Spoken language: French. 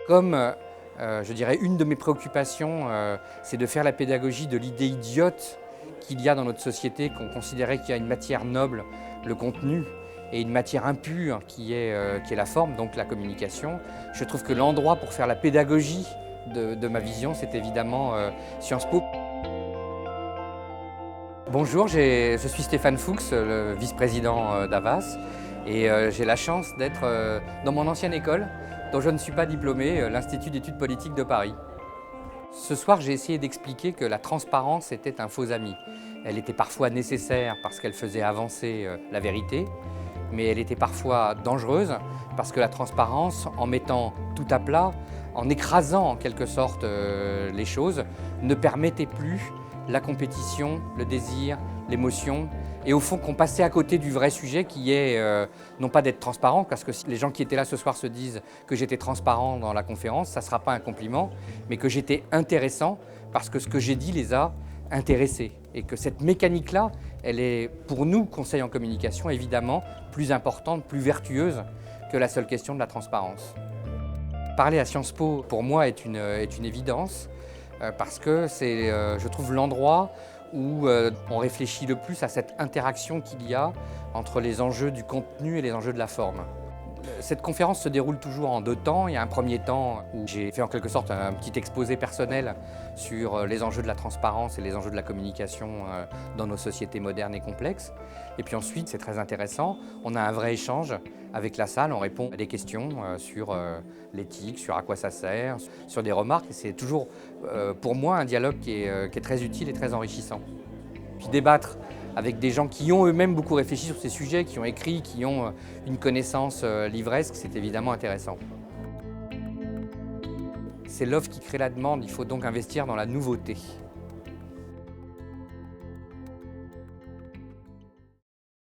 Comme, je dirais, une de mes préoccupations, c'est de faire la pédagogie de l'idée idiote qu'il y a dans notre société, qu'on considérait qu'il y a une matière noble, le contenu, et une matière impure qui est la forme, donc la communication. Je trouve que l'endroit pour faire la pédagogie de ma vision, c'est évidemment Sciences Po. Bonjour, je suis Stéphane Fuchs, le vice-président d'Havas, et j'ai la chance d'être dans mon ancienne école, dont je ne suis pas diplômé, l'Institut d'études politiques de Paris. Ce soir, j'ai essayé d'expliquer que la transparence était un faux ami. Elle était parfois nécessaire parce qu'elle faisait avancer la vérité, mais elle était parfois dangereuse parce que la transparence, en mettant tout à plat, en écrasant en quelque sorte les choses, ne permettait plus la compétition, le désir, l'émotion, et au fond qu'on passait à côté du vrai sujet qui est non pas d'être transparent, parce que si les gens qui étaient là ce soir se disent que j'étais transparent dans la conférence, ça ne sera pas un compliment, mais que j'étais intéressant parce que ce que j'ai dit les a intéressés. Et que cette mécanique-là, elle est pour nous, conseils en communication, évidemment plus importante, plus vertueuse que la seule question de la transparence. Parler à Sciences Po, pour moi, est une évidence, parce que c'est, je trouve, l'endroit où on réfléchit le plus à cette interaction qu'il y a entre les enjeux du contenu et les enjeux de la forme. Cette conférence se déroule toujours en deux temps. Il y a un premier temps où j'ai fait en quelque sorte un petit exposé personnel sur les enjeux de la transparence et les enjeux de la communication dans nos sociétés modernes et complexes. Et puis ensuite, c'est très intéressant, on a un vrai échange avec la salle, on répond à des questions sur l'éthique, sur à quoi ça sert, sur des remarques. C'est toujours pour moi un dialogue qui est très utile et très enrichissant. Puis débattre avec des gens qui ont eux-mêmes beaucoup réfléchi sur ces sujets, qui ont écrit, qui ont une connaissance livresque, c'est évidemment intéressant. C'est l'offre qui crée la demande, il faut donc investir dans la nouveauté.